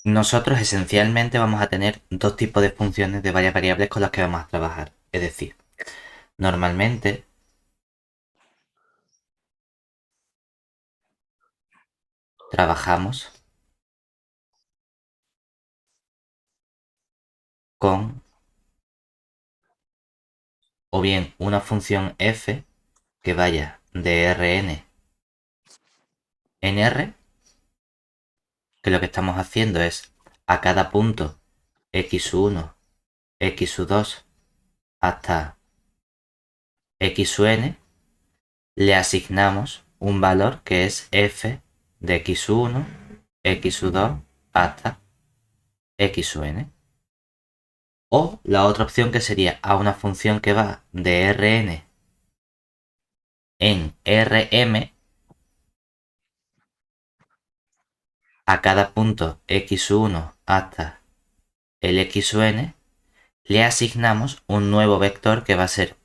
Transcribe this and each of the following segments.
Nosotros esencialmente vamos a tener dos tipos de funciones de varias variables con las que vamos a trabajar. Es decir, normalmente trabajamos con o bien una función f que vaya de Rn en R, que lo que estamos haciendo es a cada punto x1, x2 hasta xn, le asignamos un valor que es f de x1, x2 hasta xn. O la otra opción que sería a una función que va de Rn en Rm a cada punto x1 hasta el xn, le asignamos un nuevo vector que va a ser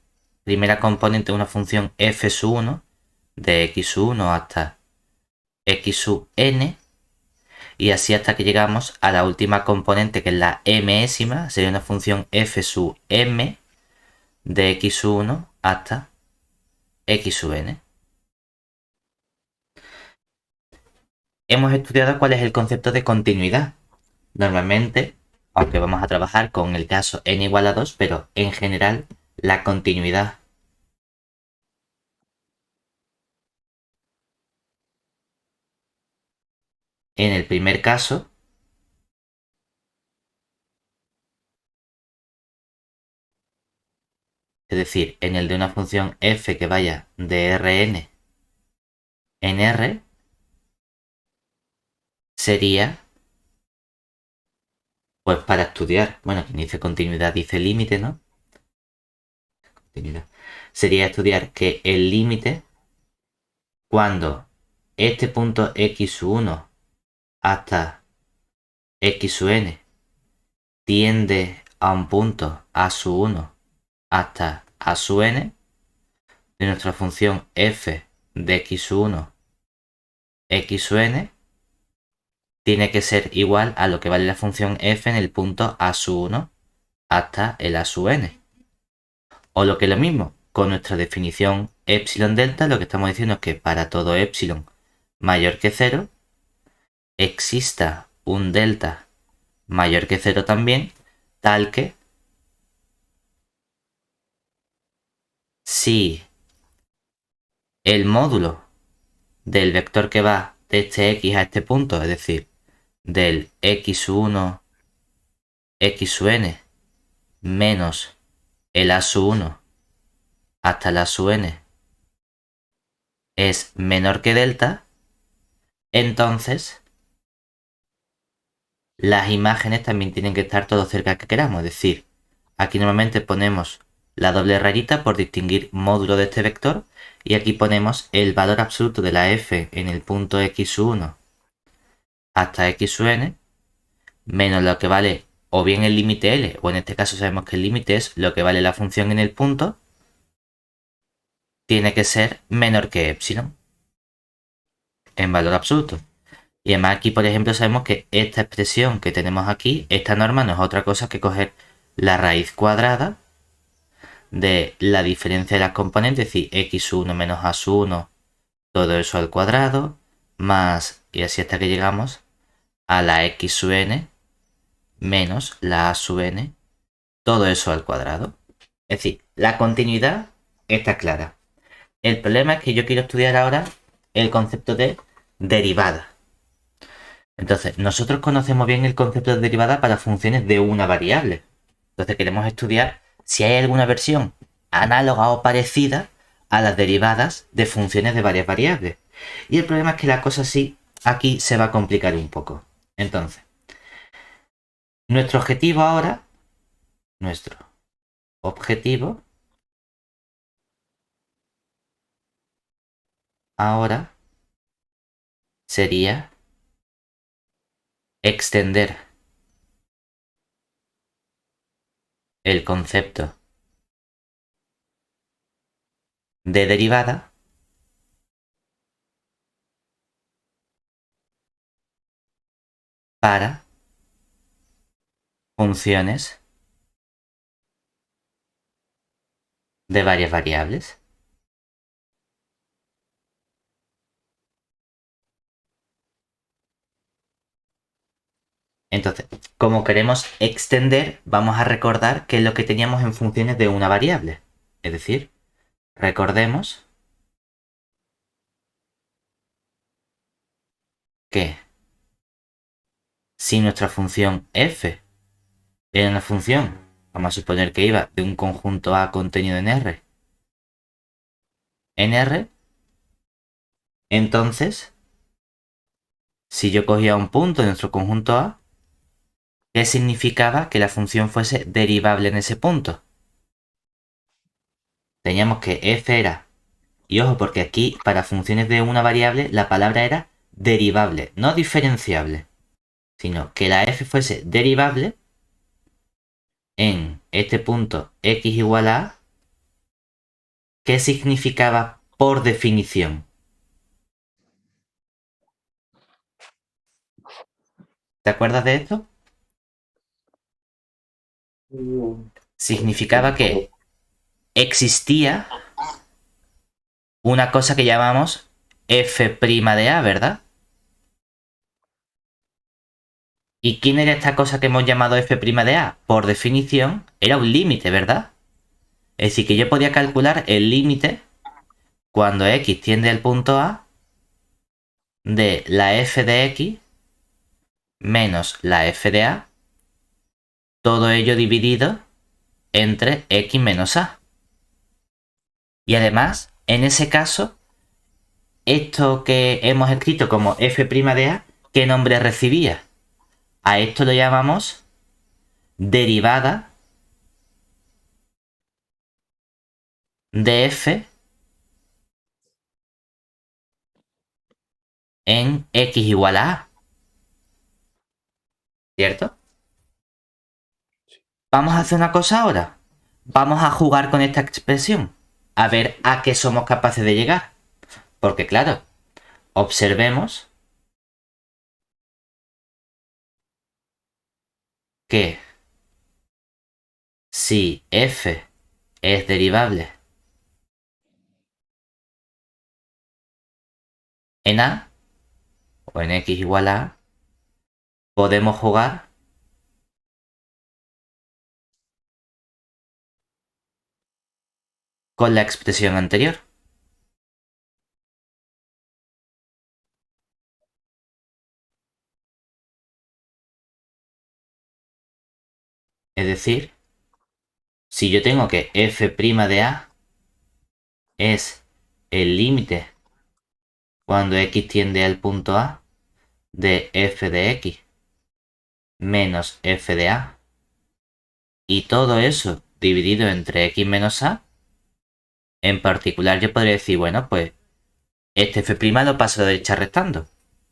primera componente de una función f sub 1 de x1 hasta x sub n, y así hasta que llegamos a la última componente que es la mésima, sería una función f sub m de x1 hasta x sub n. Hemos estudiado cuál es el concepto de continuidad. Normalmente, aunque vamos a trabajar con el caso n igual a 2, pero en general la continuidad en el primer caso, es decir, en el de una función f que vaya de Rn en R, sería, pues para estudiar, bueno, quien dice continuidad dice límite, ¿no? Continuidad. Sería estudiar que el límite, cuando este punto x1 hasta x sub n tiende a un punto a sub 1 hasta a sub n, de nuestra función f de x1, x sub n, tiene que ser igual a lo que vale la función f en el punto a sub 1 hasta el a sub n. O lo que es lo mismo, con nuestra definición epsilon delta, lo que estamos diciendo es que para todo epsilon mayor que 0, exista un delta mayor que 0 también, tal que si el módulo del vector que va de este x a este punto, es decir, del x1, x sub n menos el a sub 1 hasta la sub n es menor que delta, entonces las imágenes también tienen que estar todo cerca que queramos. Es decir, aquí normalmente ponemos la doble rayita por distinguir módulo de este vector, y aquí ponemos el valor absoluto de la f en el punto x1 hasta x sub n menos lo que vale o bien el límite L, o en este caso sabemos que el límite es lo que vale la función en el punto, tiene que ser menor que epsilon en valor absoluto. Y además aquí, por ejemplo, sabemos que esta expresión que tenemos aquí, esta norma no es otra cosa que coger la raíz cuadrada de la diferencia de las componentes, es decir, x1 menos a1, todo eso al cuadrado, más, y así hasta que llegamos a la x sub n menos la a sub n, todo eso al cuadrado. Es decir, la continuidad está clara. El problema es que yo quiero estudiar ahora el concepto de derivada. Entonces, nosotros conocemos bien el concepto de derivada para funciones de una variable. Entonces, queremos estudiar si hay alguna versión análoga o parecida a las derivadas de funciones de varias variables. Y el problema es que la cosa sí aquí se va a complicar un poco. Entonces, nuestro objetivo ahora, nuestro objetivo ahora sería extender el concepto de derivada para funciones de varias variables. Entonces, como queremos extender, vamos a recordar qué es lo que teníamos en funciones de una variable. Es decir, recordemos que si nuestra función f era una función, vamos a suponer que iba de un conjunto A contenido en R, entonces, si yo cogía un punto de nuestro conjunto A, ¿qué significaba que la función fuese derivable en ese punto? Teníamos que f era, y ojo, porque aquí para funciones de una variable la palabra era derivable, no diferenciable, sino que la f fuese derivable en este punto x igual a A. ¿Qué significaba por definición? ¿Te acuerdas de esto? Significaba que existía una cosa que llamamos f' de A, ¿verdad? ¿Y quién era esta cosa que hemos llamado f' de A? Por definición, era un límite, ¿verdad? Es decir, que yo podía calcular el límite cuando x tiende al punto A de la f de x menos la f de A, todo ello dividido entre x menos A. Y además, en ese caso, esto que hemos escrito como f' de A, ¿qué nombre recibía? A esto lo llamamos derivada de f en x igual a A, ¿cierto? Vamos a hacer una cosa ahora. Vamos a jugar con esta expresión, a ver a qué somos capaces de llegar. Porque claro, observemos que si f es derivable en A o en x igual a A, podemos jugar con la expresión anterior. Es decir, si yo tengo que f' de A es el límite cuando x tiende al punto A de f de x menos f de A, y todo eso dividido entre x menos A, en particular yo podría decir, bueno, pues este f' lo paso a la derecha restando.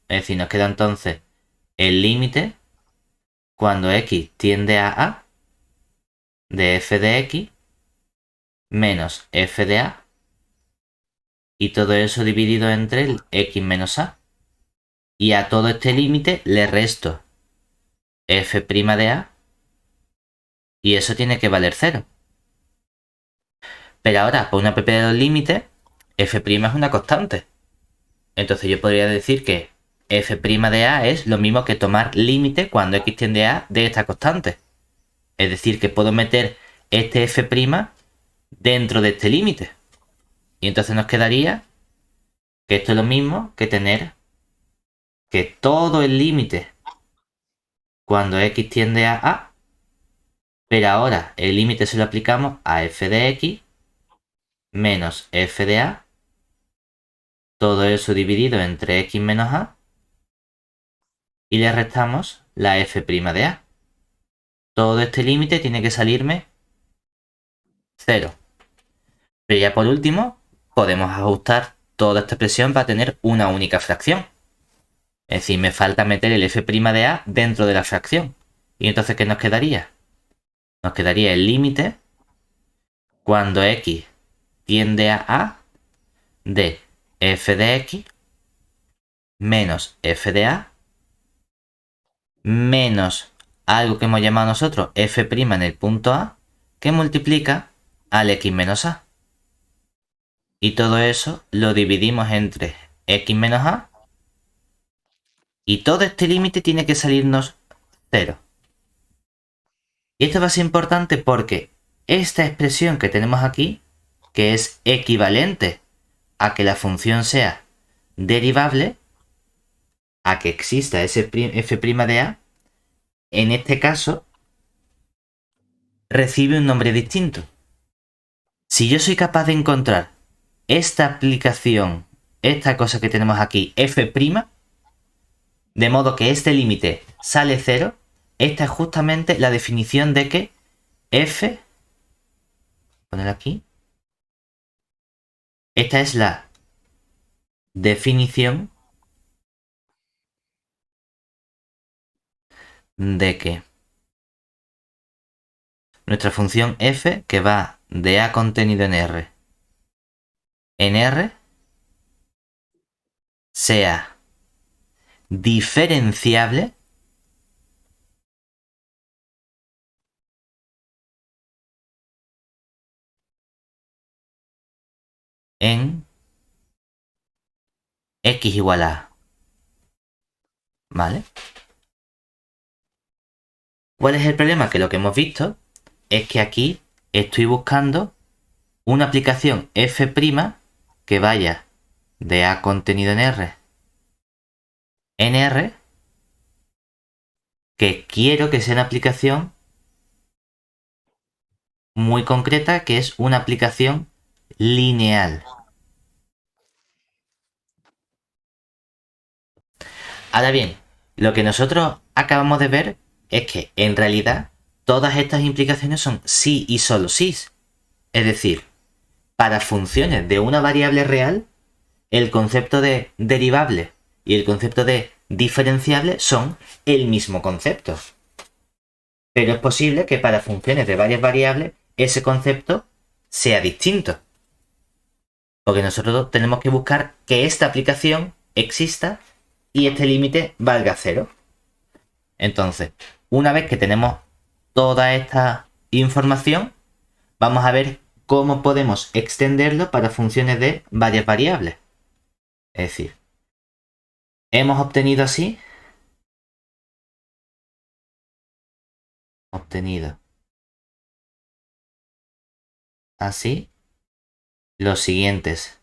Es decir, nos queda entonces el límite cuando x tiende a A de f de x menos f de A, y todo eso dividido entre el x menos A. Y a todo este límite le resto f' de A, y eso tiene que valer 0. Pero ahora, por una propiedad de los límites, f' es una constante. Entonces yo podría decir que f' de A es lo mismo que tomar límite cuando x tiende a A de esta constante. Es decir, que puedo meter este f' dentro de este límite. Y entonces nos quedaría que esto es lo mismo que tener que todo el límite cuando x tiende a A, pero ahora el límite se lo aplicamos a f de x menos f de A, todo eso dividido entre x menos A, y le restamos la f' de A. Todo este límite tiene que salirme 0. Pero ya por último, podemos ajustar toda esta expresión para tener una única fracción. Es decir, me falta meter el f' de A dentro de la fracción. ¿Y entonces qué nos quedaría? Nos quedaría el límite cuando x tiende a A de f de x menos f de A menos algo que hemos llamado nosotros f' en el punto A, que multiplica al x menos A. Y todo eso lo dividimos entre x menos A. Y todo este límite tiene que salirnos 0. Y esto va a ser importante porque esta expresión que tenemos aquí, que es equivalente a que la función sea derivable, a que exista ese f' de A, en este caso recibe un nombre distinto. Si yo soy capaz de encontrar esta aplicación, esta cosa que tenemos aquí, f', de modo que este límite sale 0, esta es justamente la definición de que f, poner aquí, esta es la definición de que nuestra función f, que va de A contenido en R, sea diferenciable en x igual a. ¿Vale? ¿Cuál es el problema? Que lo que hemos visto es que aquí estoy buscando una aplicación f' que vaya de A contenido en R, que quiero que sea una aplicación muy concreta, que es una aplicación lineal. Ahora bien, lo que nosotros acabamos de ver es que en realidad todas estas implicaciones son sí y solo sí. Es decir, para funciones de una variable real, el concepto de derivable y el concepto de diferenciable son el mismo concepto. Pero es posible que para funciones de varias variables ese concepto sea distinto. Porque nosotros tenemos que buscar que esta aplicación exista y este límite valga 0. Entonces, una vez que tenemos toda esta información, vamos a ver cómo podemos extenderlo para funciones de varias variables. Es decir, hemos obtenido así, los siguientes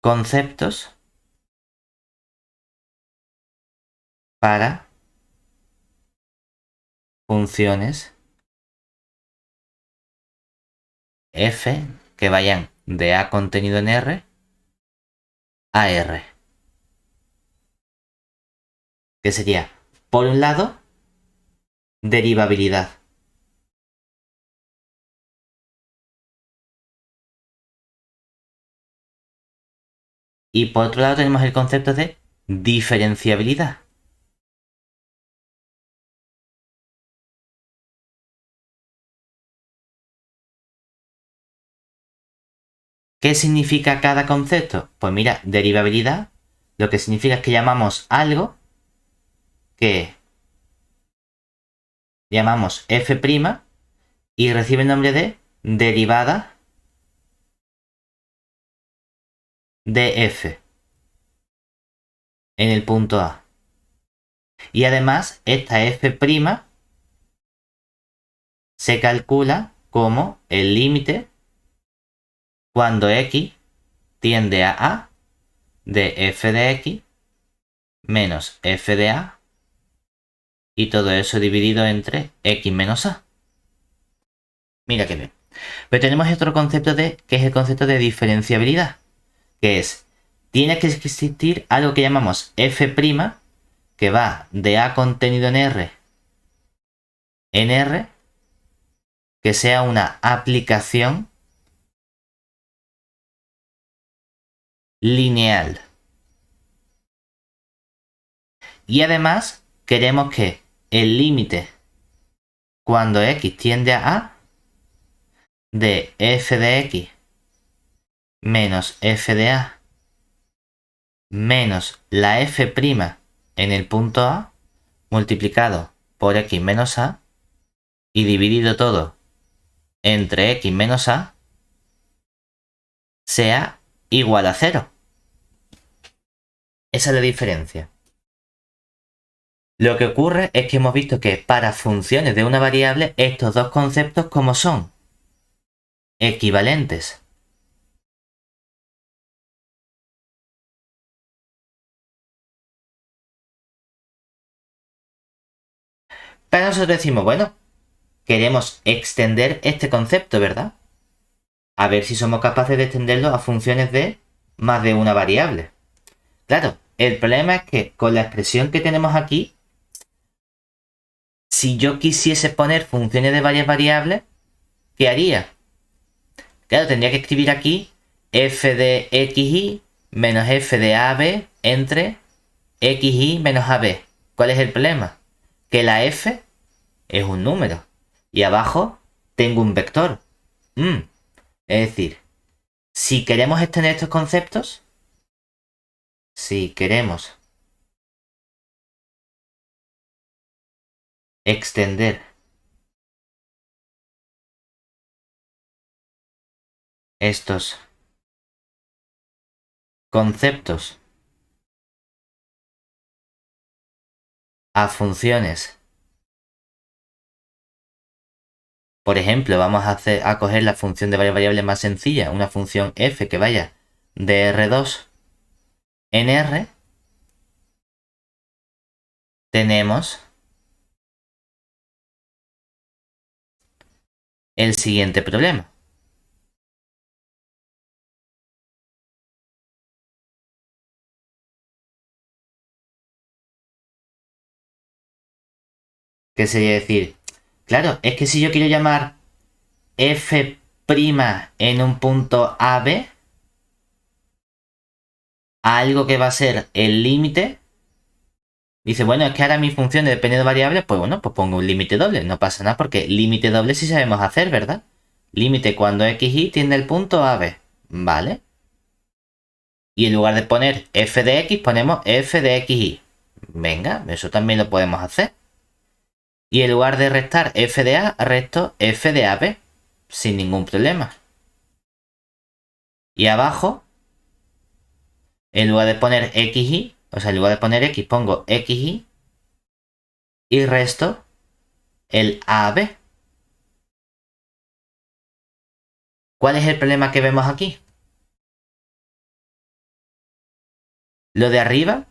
conceptos para funciones f que vayan de A contenido en R a R. Que sería, por un lado, derivabilidad. Y por otro lado tenemos el concepto de diferenciabilidad. ¿Qué significa cada concepto? Pues mira, derivabilidad lo que significa es que llamamos algo que llamamos f' y recibe el nombre de derivada de f en el punto A. Y además, esta f' se calcula como el límite cuando x tiende a A de f de x menos f de A y todo eso dividido entre x menos A. Mira qué bien. Pero tenemos otro concepto que es el concepto de diferenciabilidad, que es, tiene que existir algo que llamamos f' que va de A contenido en R, que sea una aplicación lineal. Y además queremos que el límite cuando x tiende a A de f de x menos f de A menos la f' en el punto A multiplicado por x menos a y dividido todo entre x menos a sea igual a 0. Esa es la diferencia. Lo que ocurre es que hemos visto que para funciones de una variable estos dos conceptos como son equivalentes. Pero nosotros decimos, bueno, queremos extender este concepto, ¿verdad? A ver si somos capaces de extenderlo a funciones de más de una variable. Claro, el problema es que con la expresión que tenemos aquí, si yo quisiese poner funciones de varias variables, ¿qué haría? Claro, tendría que escribir aquí f de xy menos f de ab entre xy menos ab. ¿Cuál es el problema? Que la f es un número y abajo tengo un vector. Es decir, si queremos extender estos conceptos, si queremos extender estos conceptos a funciones, por ejemplo, vamos a coger la función de varias variables más sencilla, una función f que vaya de R2 en R, tenemos el siguiente problema. Que sería decir, claro, es que si yo quiero llamar f' en un punto AB a algo que va a ser el límite, dice, bueno, es que ahora mi función depende de variables, pues bueno, pues pongo un límite doble, no pasa nada porque límite doble sí sabemos hacer, ¿verdad? Límite cuando xy tiende el punto AB, ¿vale? Y en lugar de poner f de x, ponemos f de xy. Venga, eso también lo podemos hacer. Y en lugar de restar f de a, resto f de ab, sin ningún problema. Y abajo, en lugar de poner xy, o sea, en lugar de poner x, pongo xy y resto el ab. ¿Cuál es el problema que vemos aquí? Lo de arriba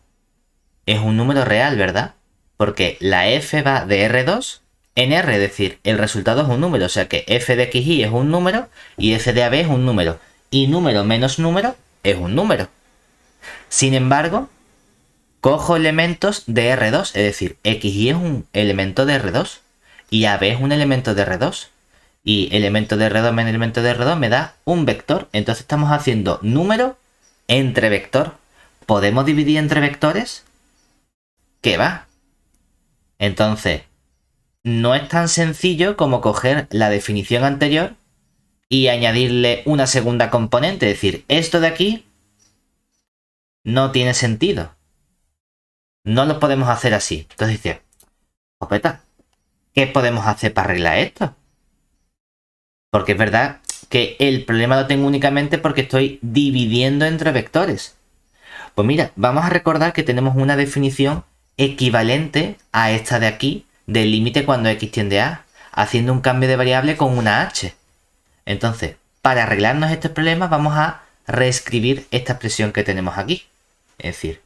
es un número real, ¿verdad? Porque la f va de R2 en R, es decir, el resultado es un número, o sea que f de xy es un número y f de ab es un número. Y número menos número es un número. Sin embargo, cojo elementos de R2, es decir, xy es un elemento de R2 y ab es un elemento de R2. Y elemento de R2 menos elemento de R2 me da un vector. Entonces estamos haciendo número entre vector. ¿Podemos dividir entre vectores? ¿Qué va? Entonces, no es tan sencillo como coger la definición anterior y añadirle una segunda componente. Es decir, esto de aquí no tiene sentido. No lo podemos hacer así. Entonces dice, Opeta, ¿qué podemos hacer para arreglar esto? Porque es verdad que el problema lo tengo únicamente porque estoy dividiendo entre vectores. Pues mira, vamos a recordar que tenemos una definición equivalente a esta de aquí, del límite cuando x tiende a, haciendo un cambio de variable con una h. Entonces, para arreglarnos este problema vamos a reescribir esta expresión que tenemos aquí. Es decir,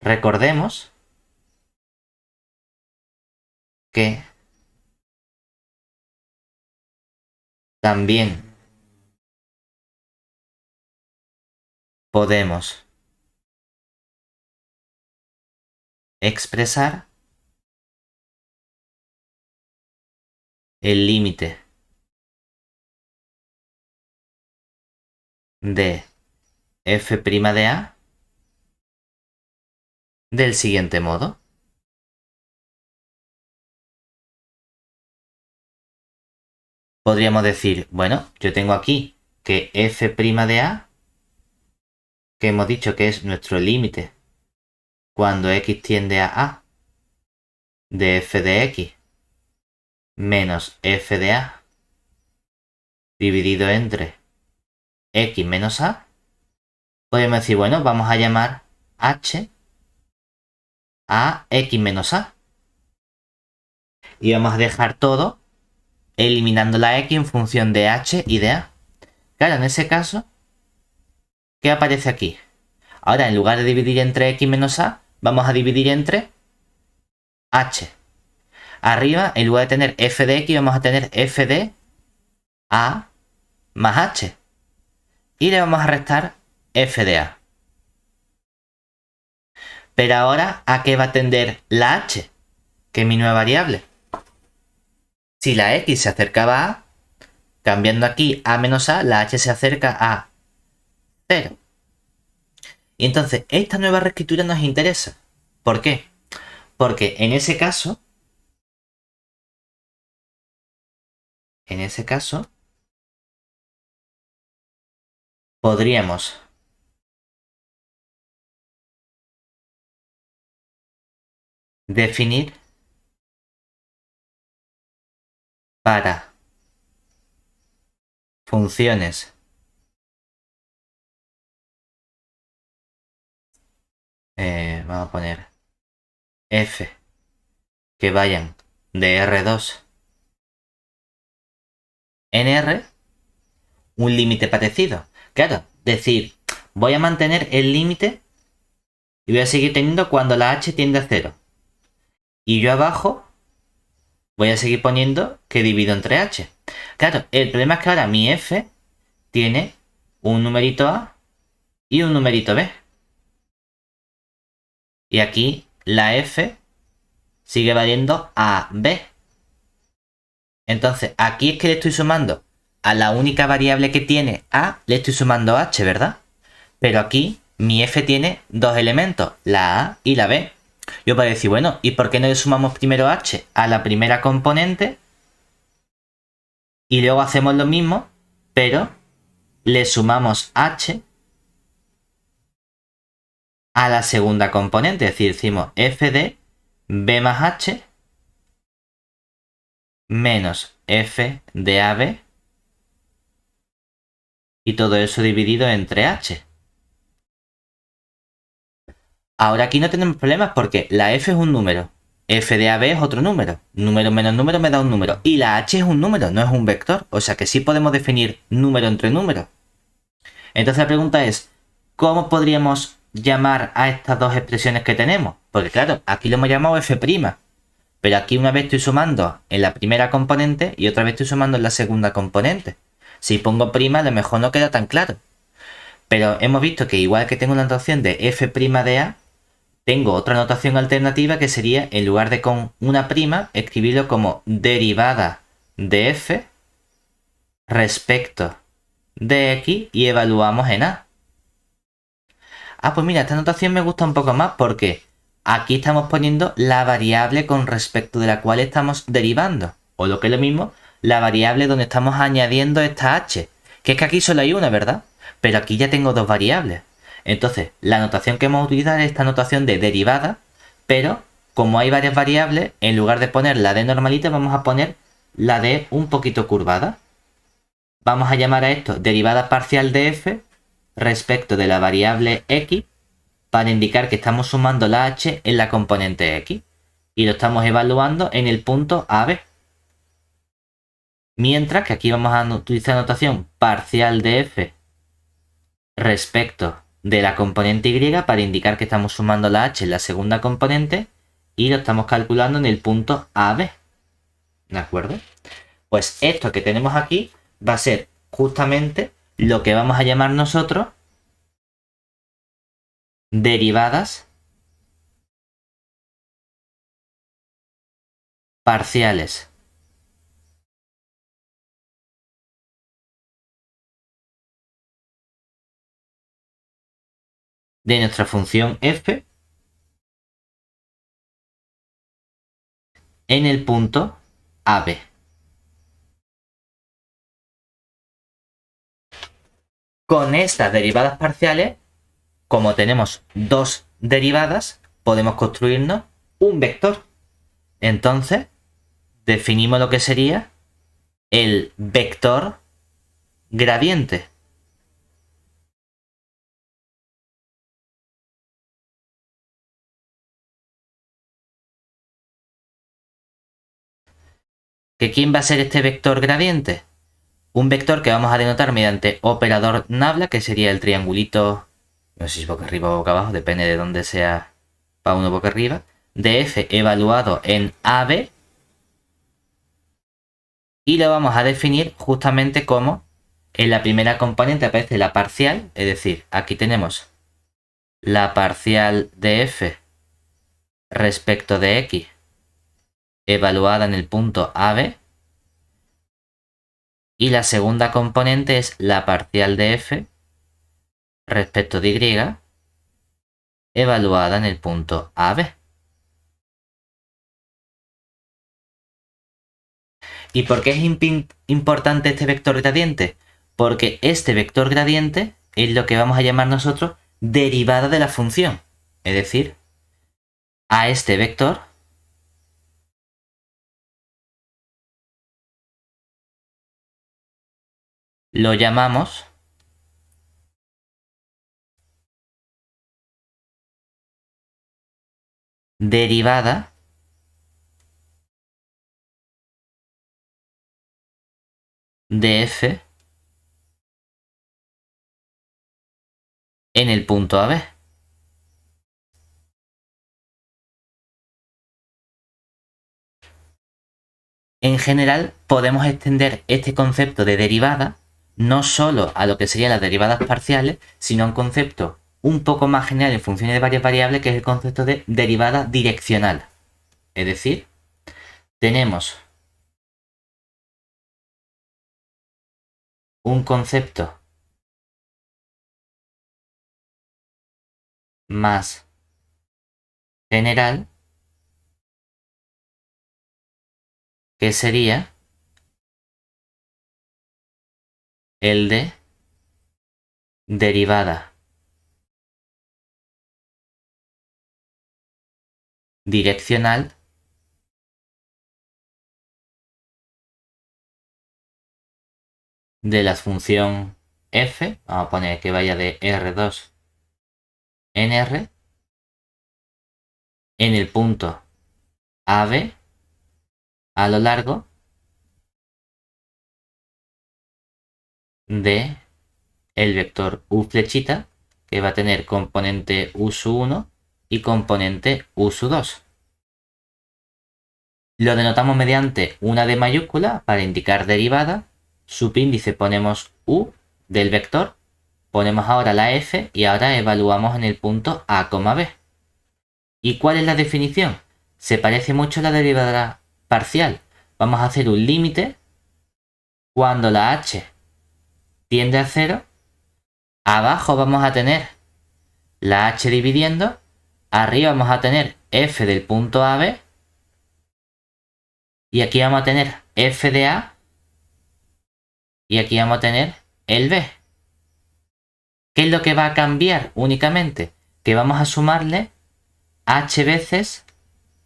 recordemos que también podemos expresar el límite de f' de a del siguiente modo. Podríamos decir, bueno, yo tengo aquí que f' de a, que hemos dicho que es nuestro límite cuando x tiende a de f de x menos f de a dividido entre x menos a, podemos decir, bueno, vamos a llamar h a x menos a. Y vamos a dejar todo eliminando la x en función de h y de a. Claro, en ese caso, ¿qué aparece aquí? Ahora, en lugar de dividir entre x menos a, vamos a dividir entre h. Arriba, en lugar de tener f de x, vamos a tener f de a más h. Y le vamos a restar f de a. Pero ahora, ¿a qué va a tender la h? Que es mi nueva variable. Si la x se acercaba a a, cambiando aquí a menos a, la h se acerca a 0. Y entonces, esta nueva reescritura nos interesa. ¿Por qué? Porque en ese caso, podríamos definir para funciones vamos a poner f que vayan de R2 en R un límite parecido. Claro, decir, voy a mantener el límite y voy a seguir teniendo cuando la h tiende a 0. Y yo abajo voy a seguir poniendo que divido entre h. Claro, el problema es que ahora mi f tiene un numerito a y un numerito b. Y aquí la f sigue valiendo a b. Entonces, aquí es que le estoy sumando a la única variable que tiene a, le estoy sumando h, ¿verdad? Pero aquí mi f tiene dos elementos, la a y la b. Yo puedo decir, bueno, ¿y por qué no le sumamos primero h a la primera componente? Y luego hacemos lo mismo, pero le sumamos h a la segunda componente. Es decir, decimos f de b más h menos f de ab y todo eso dividido entre h. Ahora aquí no tenemos problemas porque la f es un número, f de ab es otro número, número menos número me da un número y la h es un número, no es un vector, o sea que sí podemos definir número entre números. Entonces la pregunta es, ¿cómo podríamos llamar a estas dos expresiones que tenemos? Porque claro, aquí lo hemos llamado f', pero aquí una vez estoy sumando en la primera componente y otra vez estoy sumando en la segunda componente. Si pongo prima a lo mejor no queda tan claro. Pero hemos visto que igual que tengo una notación de f' de a, tengo otra notación alternativa que sería, en lugar de con una prima, escribirlo como derivada de f respecto de x y evaluamos en a. Ah, pues mira, esta notación me gusta un poco más porque aquí estamos poniendo la variable con respecto de la cual estamos derivando. O lo que es lo mismo, la variable donde estamos añadiendo esta h. Que es que aquí solo hay una, ¿verdad? Pero aquí ya tengo dos variables. Entonces, la notación que vamos a utilizar es esta notación de derivada, pero como hay varias variables, en lugar de poner la d normalita, vamos a poner la d un poquito curvada. Vamos a llamar a esto derivada parcial de f respecto de la variable x para indicar que estamos sumando la h en la componente x y lo estamos evaluando en el punto AB. Mientras que aquí vamos a utilizar la notación parcial de f respecto de la componente y para indicar que estamos sumando la h en la segunda componente y lo estamos calculando en el punto AB. ¿De acuerdo? Pues esto que tenemos aquí va a ser justamente lo que vamos a llamar nosotros derivadas parciales de nuestra función f en el punto AB. Con estas derivadas parciales, como tenemos dos derivadas, podemos construirnos un vector. Entonces, definimos lo que sería el vector gradiente. ¿Que quién va a ser este vector gradiente? Un vector que vamos a denotar mediante operador nabla, que sería el triangulito, no sé si boca arriba o boca abajo, depende de dónde sea para uno boca arriba, de f evaluado en AB, y lo vamos a definir justamente como en la primera componente aparece la parcial, es decir, aquí tenemos la parcial de f respecto de x evaluada en el punto AB, y la segunda componente es la parcial de f respecto de y evaluada en el punto AB. ¿Y por qué es importante este vector gradiente? Porque este vector gradiente es lo que vamos a llamar nosotros derivada de la función. Es decir, a este vector lo llamamos derivada de f en el punto AB. En general, podemos extender este concepto de derivada no solo a lo que serían las derivadas parciales, sino a un concepto un poco más general en funciones de varias variables, que es el concepto de derivada direccional. Es decir, tenemos un concepto más general que sería el de derivada direccional de la función f, vamos a poner que vaya de R2 en R, en el punto AB a lo largo de el vector u flechita, que va a tener componente u1 y componente u2. Lo denotamos mediante una D mayúscula para indicar derivada. Subíndice ponemos u del vector, ponemos ahora la f y ahora evaluamos en el punto a, b. ¿Y cuál es la definición? Se parece mucho a la derivada parcial. Vamos a hacer un límite cuando la h tiende a 0. Abajo vamos a tener la h dividiendo, arriba vamos a tener f del punto AB, y aquí vamos a tener f de A, y aquí vamos a tener el B. ¿Qué es lo que va a cambiar únicamente? Que vamos a sumarle h veces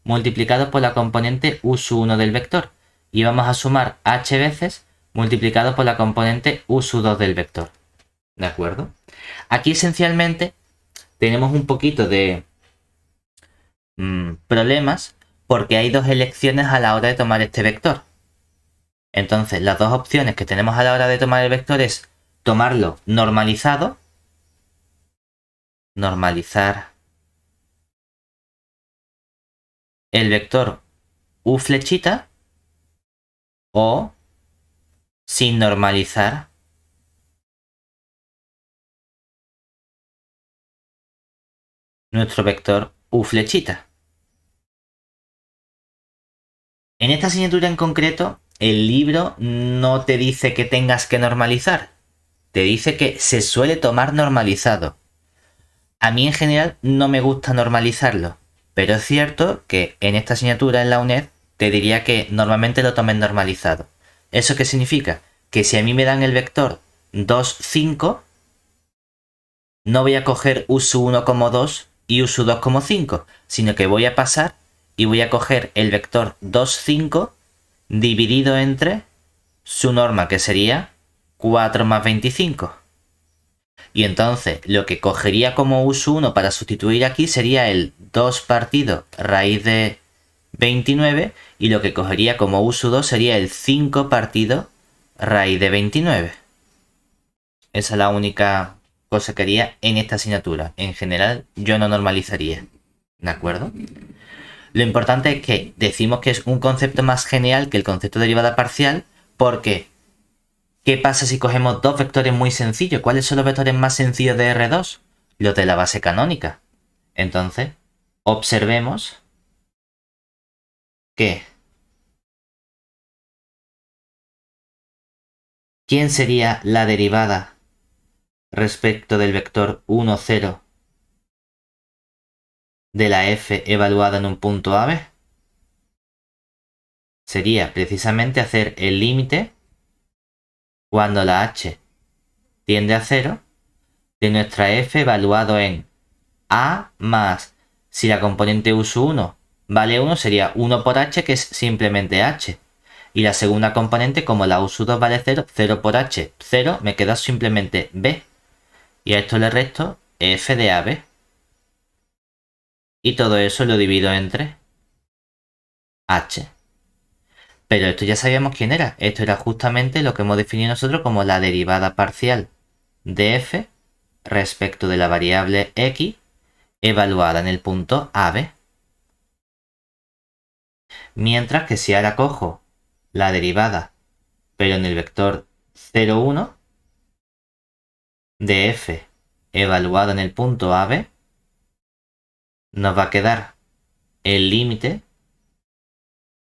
multiplicado por la componente u1 del vector, y vamos a sumar h veces multiplicado por la componente u2 del vector. ¿De acuerdo? Aquí esencialmente tenemos un poquito de problemas, porque hay dos elecciones a la hora de tomar este vector. Entonces, las dos opciones que tenemos a la hora de tomar el vector es tomarlo normalizado, normalizar el vector u flechita, o sin normalizar nuestro vector u flechita. En esta asignatura en concreto, el libro no te dice que tengas que normalizar, te dice que se suele tomar normalizado. A mí en general no me gusta normalizarlo, pero es cierto que en esta asignatura en la UNED te diría que normalmente lo tomen normalizado. ¿Eso qué significa? Que si a mí me dan el vector 2, 5, no voy a coger u1 como 2 y u sub 2 como 5, sino que voy a pasar y voy a coger el vector 2, 5 dividido entre su norma, que sería 4 más 25. Y entonces lo que cogería como u sub 1 para sustituir aquí sería el 2 partido raíz de 29, y lo que cogería como u sub 2 sería el 5 partido raíz de 29. Esa es la única cosa que haría en esta asignatura. En general, yo no normalizaría. ¿De acuerdo? Lo importante es que decimos que es un concepto más general que el concepto de derivada parcial, porque ¿qué pasa si cogemos dos vectores muy sencillos? ¿Cuáles son los vectores más sencillos de R2? Los de la base canónica. Entonces, observemos que ¿quién sería la derivada respecto del vector 1, 0 de la f evaluada en un punto AB? Sería precisamente hacer el límite cuando la h tiende a 0 de nuestra f evaluado en a más, si la componente u sub 1 vale 1, sería 1 por h, que es simplemente h. Y la segunda componente, como la u sub 2 vale 0, 0 por h, 0, me queda simplemente b. Y a esto le resto f de ab. Y todo eso lo divido entre h. Pero esto ya sabíamos quién era. Esto era justamente lo que hemos definido nosotros como la derivada parcial de f respecto de la variable x evaluada en el punto AB. Mientras que si ahora cojo la derivada, pero en el vector 0, 1, de f evaluado en el punto AB, nos va a quedar el límite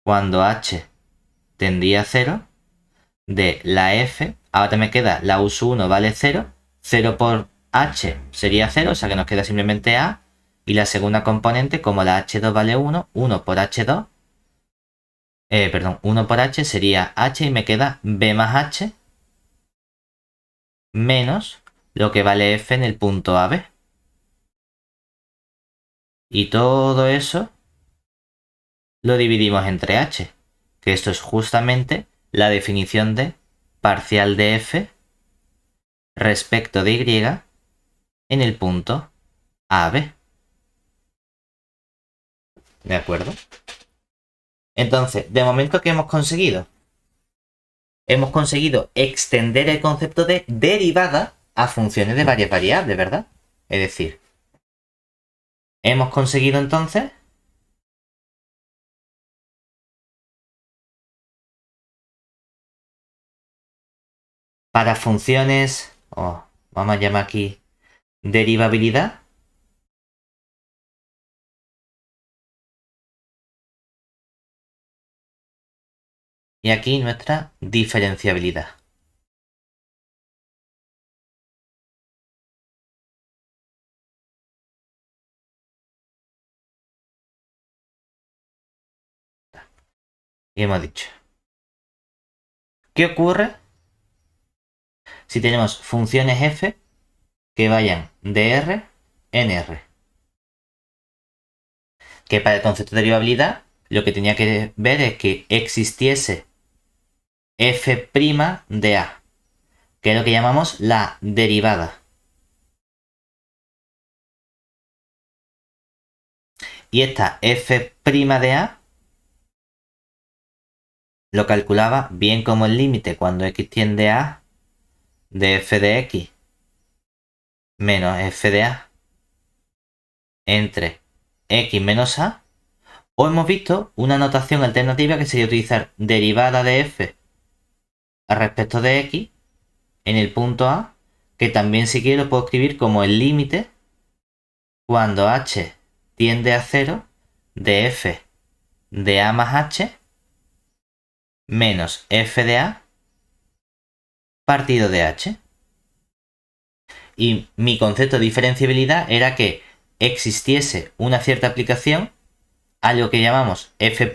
cuando h tendía a 0 de la f. Ahora me queda la u sub 1 vale 0, 0 por h sería 0, o sea que nos queda simplemente a, y la segunda componente, como la h2 vale 1, 1 por h2, 1 por h sería h, y me queda b más h menos lo que vale f en el punto AB. Y todo eso lo dividimos entre h, que esto es justamente la definición de parcial de f respecto de y en el punto AB. ¿De acuerdo? Entonces, de momento, ¿qué hemos conseguido? Hemos conseguido extender el concepto de derivada a funciones de varias variables, ¿verdad? Es decir, hemos conseguido entonces para funciones, vamos a llamar aquí derivabilidad, y aquí nuestra diferenciabilidad. Y hemos dicho, ¿qué ocurre si tenemos funciones f que vayan de R en R? Que para el concepto de derivabilidad lo que tenía que ver es que existiese f' de A, que es lo que llamamos la derivada. Y esta f' de A lo calculaba bien como el límite cuando x tiende a A de f de x menos f de A entre x menos A, o hemos visto una notación alternativa que sería utilizar derivada de f respecto de x en el punto A, que también si quiero lo puedo escribir como el límite cuando h tiende a 0 de f de A más h menos f de A partido de h. Y mi concepto de diferenciabilidad era que existiese una cierta aplicación a lo que llamamos f',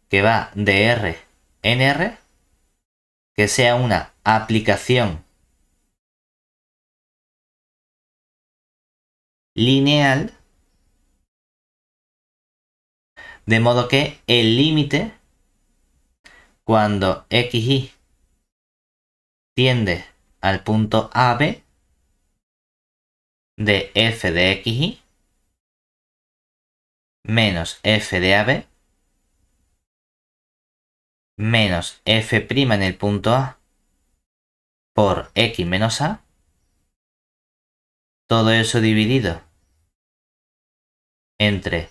que va de R en R, que sea una aplicación lineal De modo que el límite cuando xy tiende al punto AB de f de xy menos f de AB menos f' en el punto A por x menos A, todo eso dividido entre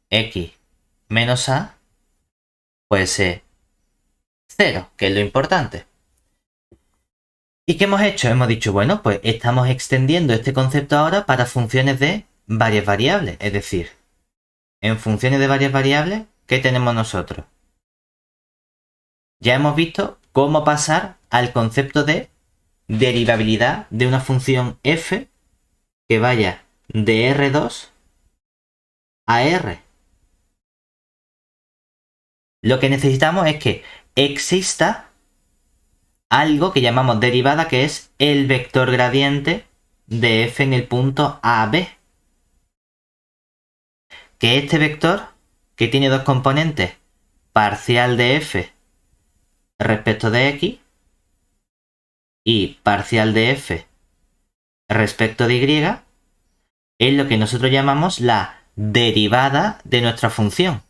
x menos A, pues es 0, que es lo importante. ¿Y qué hemos hecho? Hemos dicho, bueno, pues estamos extendiendo este concepto ahora para funciones de varias variables. Es decir, en funciones de varias variables, ¿qué tenemos nosotros? Ya hemos visto cómo pasar al concepto de derivabilidad de una función f que vaya de R2 a R. Lo que necesitamos es que exista algo que llamamos derivada, que es el vector gradiente de f en el punto AB. Que este vector, que tiene dos componentes, parcial de f respecto de x y parcial de f respecto de y, es lo que nosotros llamamos la derivada de nuestra función.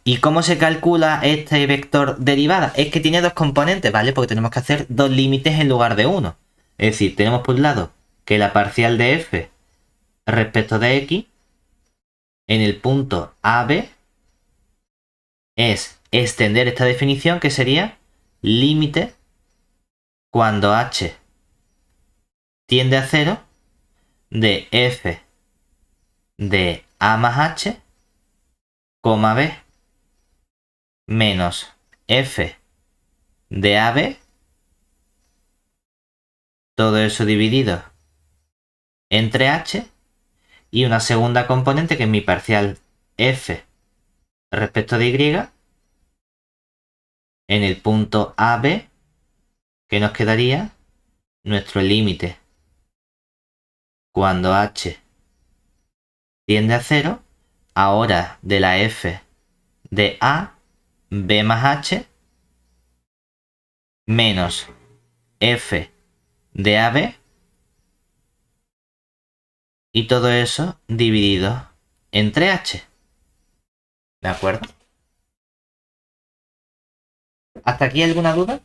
¿Y cómo se calcula este vector derivada? Es que tiene dos componentes, ¿vale? Porque tenemos que hacer dos límites en lugar de uno. Es decir, tenemos por un lado que la parcial de f respecto de x en el punto AB es extender esta definición, que sería límite cuando h tiende a 0 de f de a más h, b menos f de AB, todo eso dividido entre h, y una segunda componente que es mi parcial f respecto de y en el punto AB, que nos quedaría nuestro límite cuando h tiende a 0, ahora de la f de a, b más h, menos f de AB, y todo eso dividido entre h. ¿De acuerdo? ¿Hasta aquí alguna duda?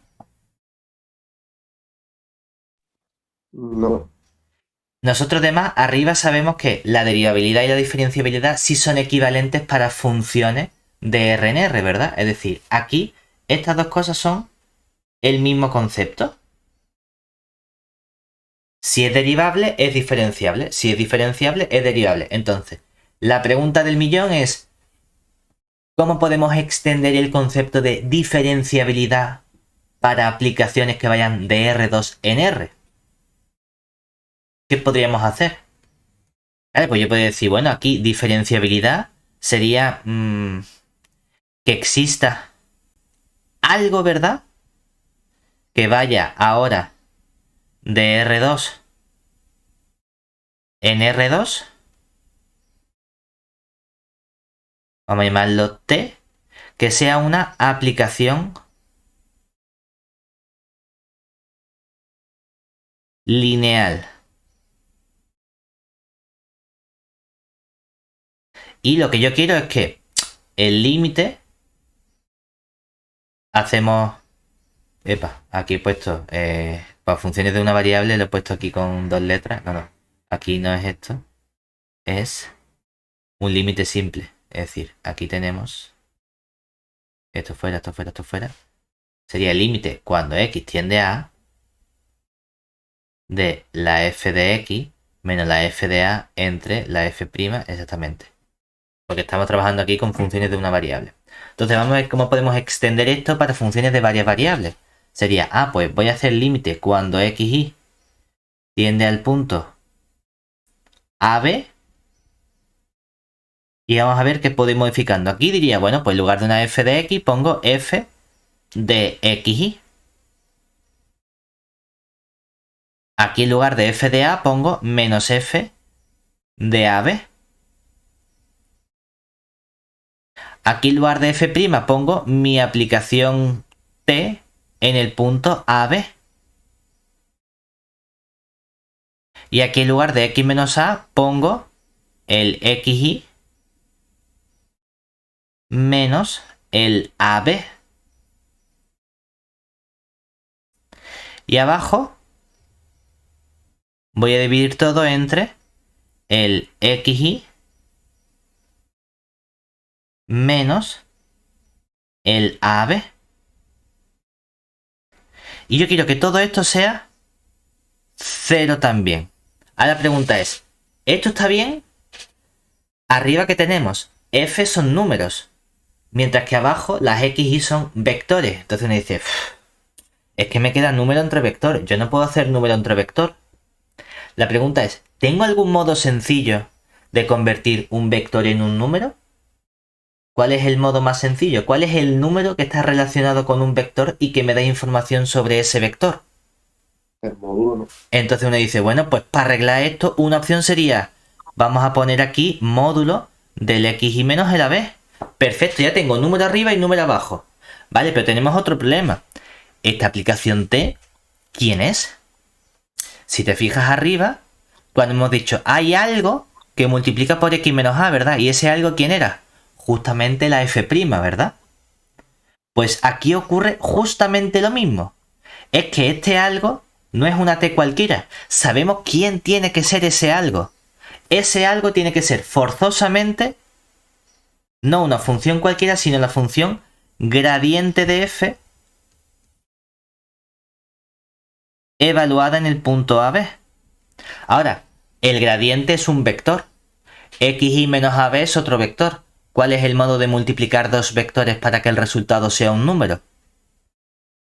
No. Nosotros además arriba sabemos que la derivabilidad y la diferenciabilidad sí son equivalentes para funciones de RNR, ¿verdad? Es decir, aquí estas dos cosas son el mismo concepto. Si es derivable, es diferenciable. Si es diferenciable, es derivable. Entonces, la pregunta del millón es, ¿cómo podemos extender el concepto de diferenciabilidad para aplicaciones que vayan de R2 en R? ¿Qué podríamos hacer? Vale, pues yo podría decir, bueno, aquí diferenciabilidad sería que exista algo, ¿verdad? Que vaya ahora de R2 en R2. Vamos a llamarlo T. Que sea una aplicación lineal. Y lo que yo quiero es que el límite hacemos... Epa, aquí he puesto... para funciones de una variable lo he puesto aquí con dos letras. No. Aquí no es esto. Es un límite simple. Es decir, aquí tenemos... Esto fuera, esto fuera, esto fuera. Sería el límite cuando x tiende a de la f de x menos la f de a entre la f', exactamente. Porque estamos trabajando aquí con funciones de una variable. Entonces vamos a ver cómo podemos extender esto para funciones de varias variables. Sería, pues voy a hacer límite cuando xy tiende al punto AB. Y vamos a ver qué puedo ir modificando. Aquí diría, bueno, pues en lugar de una f de x pongo f de xy. Aquí en lugar de f de a pongo menos f de AB. Aquí en lugar de f' pongo mi aplicación t en el punto AB. Y aquí en lugar de x menos a pongo el xy menos el AB. Y abajo voy a dividir todo entre el xy menos el AB. Y yo quiero que todo esto sea 0 también. Ahora la pregunta es, ¿esto está bien? Arriba que tenemos, f son números, mientras que abajo las x y son vectores. Entonces uno dice, es que me queda número entre vector, yo no puedo hacer número entre vector. La pregunta es, ¿tengo algún modo sencillo de convertir un vector en un número? ¿Cuál es el modo más sencillo? ¿Cuál es el número que está relacionado con un vector y que me da información sobre ese vector? El módulo no. Entonces uno dice, bueno, pues para arreglar esto, una opción sería, vamos a poner aquí módulo del xy menos el AB. Perfecto, ya tengo número arriba y número abajo. Vale, pero tenemos otro problema. Esta aplicación T, ¿quién es? Si te fijas arriba, cuando hemos dicho, hay algo que multiplica por x menos a, ¿verdad? ¿Y ese algo quién era? Justamente la f', ¿verdad? Pues aquí ocurre justamente lo mismo. Es que este algo no es una t cualquiera. Sabemos quién tiene que ser ese algo. Ese algo tiene que ser forzosamente no una función cualquiera, sino la función gradiente de f evaluada en el punto AB. Ahora, el gradiente es un vector. xy menos AB es otro vector. ¿Cuál es el modo de multiplicar dos vectores para que el resultado sea un número?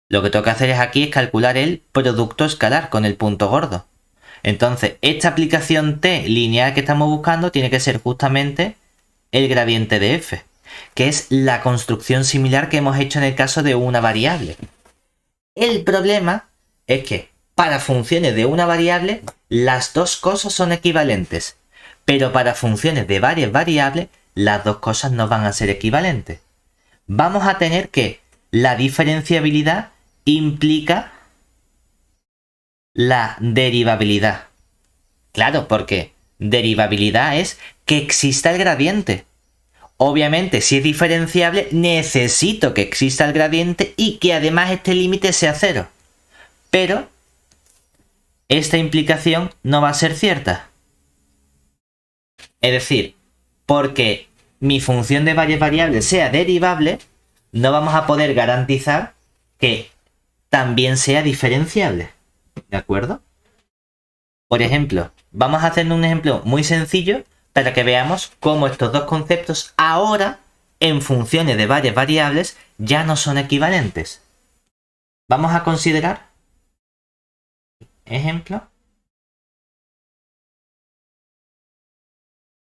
Lo que tengo que hacer aquí es calcular el producto escalar con el punto gordo. Entonces, esta aplicación t lineal que estamos buscando tiene que ser justamente el gradiente de f, que es la construcción similar que hemos hecho en el caso de una variable. El problema es que para funciones de una variable las dos cosas son equivalentes, pero para funciones de varias variables las dos cosas no van a ser equivalentes. Vamos a tener que la diferenciabilidad implica la derivabilidad. Claro, porque derivabilidad es que exista el gradiente. Obviamente, si es diferenciable, necesito que exista el gradiente y que además este límite sea cero. Pero esta implicación no va a ser cierta. Es decir, porque mi función de varias variables sea derivable, no vamos a poder garantizar que también sea diferenciable. ¿De acuerdo? Por ejemplo, vamos a hacer un ejemplo muy sencillo para que veamos cómo estos dos conceptos ahora, en funciones de varias variables, ya no son equivalentes. Vamos a considerar, ejemplo,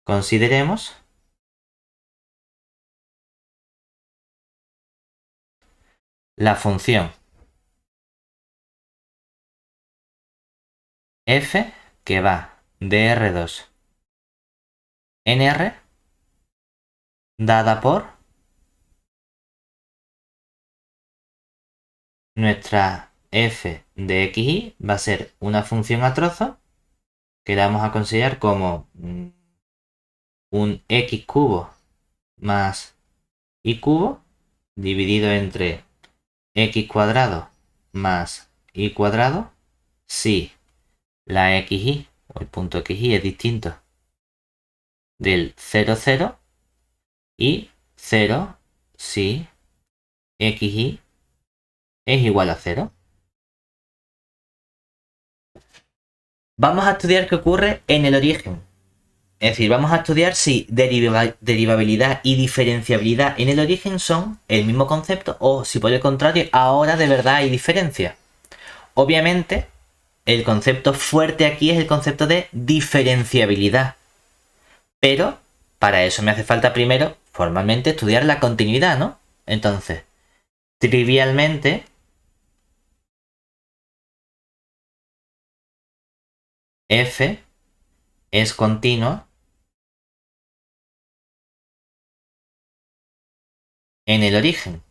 consideremos la función f que va de R2 en R dada por nuestra f de xy va a ser una función a trozo que la vamos a considerar como un x cubo más y cubo dividido entre x cuadrado más y cuadrado si la xy o el punto xy es distinto del 0, 0 y 0 si xy es igual a 0. Vamos a estudiar qué ocurre en el origen. Es decir, vamos a estudiar si derivabilidad y diferenciabilidad en el origen son el mismo concepto o si por el contrario ahora de verdad hay diferencia. Obviamente, el concepto fuerte aquí es el concepto de diferenciabilidad. Pero para eso me hace falta primero formalmente estudiar la continuidad, ¿no? Entonces, trivialmente, f es continuo en el origen.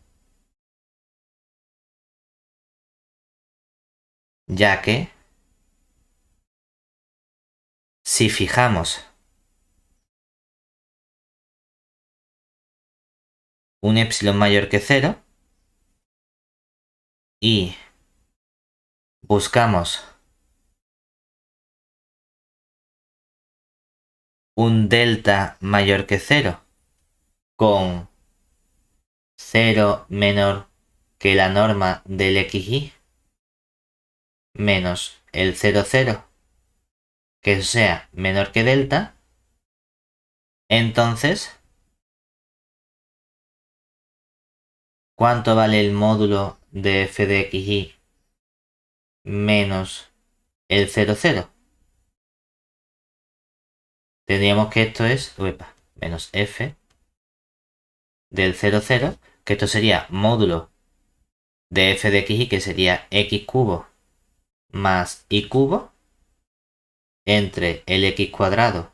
Ya que si fijamos un epsilon mayor que 0 y buscamos un delta mayor que 0 con 0 menor que la norma del xy menos el 0, 0, que sea menor que delta, entonces, ¿cuánto vale el módulo de f de xy menos el 0, 0? Tendríamos que esto es menos f del 0, 0, que esto sería módulo de f de xy, que sería x cubo más y cubo, entre el x cuadrado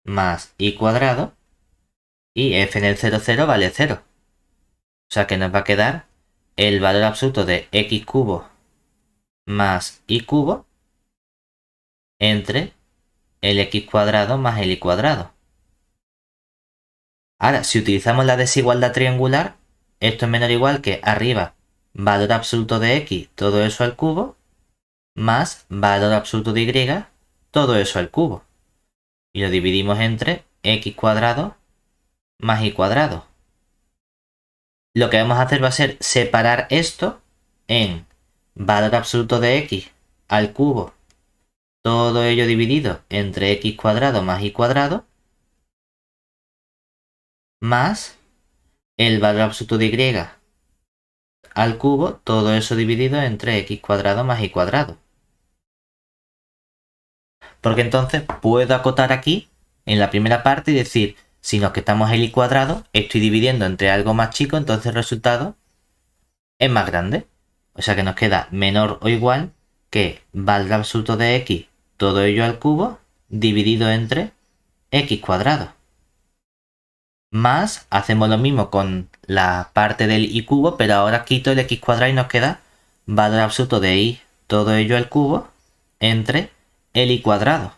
más y cuadrado, y f en el 0, 0 vale 0. O sea que nos va a quedar el valor absoluto de x cubo más y cubo entre el x cuadrado más el y cuadrado. Ahora, si utilizamos la desigualdad triangular, esto es menor o igual que arriba valor absoluto de x, todo eso al cubo, más valor absoluto de y, todo eso al cubo. Y lo dividimos entre x cuadrado más y cuadrado. Lo que vamos a hacer va a ser separar esto en valor absoluto de x al cubo, todo ello dividido entre x cuadrado más y cuadrado, más el valor absoluto de y al cubo, todo eso dividido entre x cuadrado más y cuadrado. Porque entonces puedo acotar aquí en la primera parte y decir, si nos quitamos el y cuadrado, estoy dividiendo entre algo más chico, entonces el resultado es más grande. O sea que nos queda menor o igual que valor absoluto de x, todo ello al cubo, dividido entre x cuadrado. Más, hacemos lo mismo con la parte del y cubo, pero ahora quito el x cuadrado y nos queda valor absoluto de y, todo ello al cubo, entre el y cuadrado.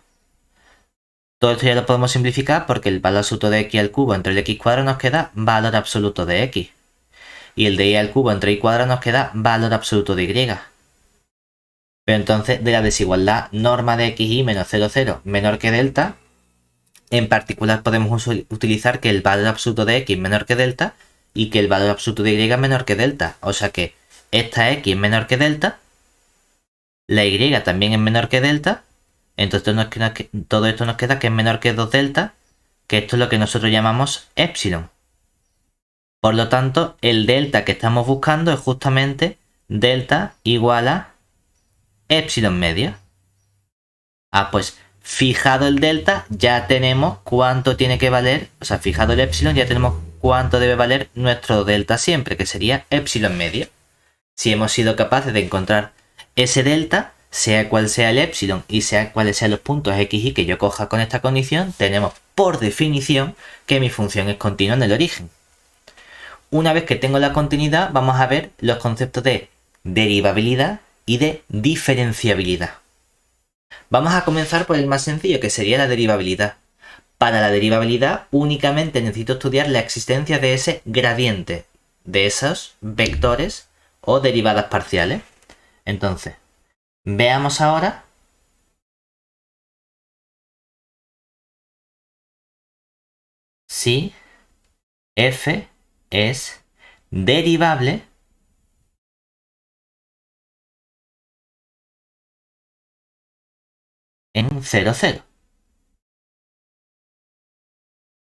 Todo esto ya lo podemos simplificar porque el valor absoluto de x al cubo entre el x cuadrado nos queda valor absoluto de x. Y el de y al cubo entre y cuadrado nos queda valor absoluto de y. Pero entonces de la desigualdad norma de xy menos 0, 0 menor que delta, en particular podemos utilizar que el valor absoluto de x es menor que delta y que el valor absoluto de y es menor que delta. O sea que esta x es menor que delta, la y también es menor que delta, entonces todo esto nos queda que es menor que 2 delta, que esto es lo que nosotros llamamos epsilon. Por lo tanto, el delta que estamos buscando es justamente delta igual a epsilon medio. Pues fijado el delta ya tenemos cuánto tiene que valer, o sea, fijado el epsilon ya tenemos cuánto debe valer nuestro delta siempre, que sería epsilon medio. Si hemos sido capaces de encontrar ese delta, sea cual sea el epsilon y sea cuáles sean los puntos x y que yo coja con esta condición, tenemos por definición que mi función es continua en el origen. Una vez que tengo la continuidad, vamos a ver los conceptos de derivabilidad y de diferenciabilidad. Vamos a comenzar por el más sencillo, que sería la derivabilidad. Para la derivabilidad únicamente necesito estudiar la existencia de ese gradiente, de esos vectores o derivadas parciales. Entonces, veamos ahora si f es derivable en 0, 0.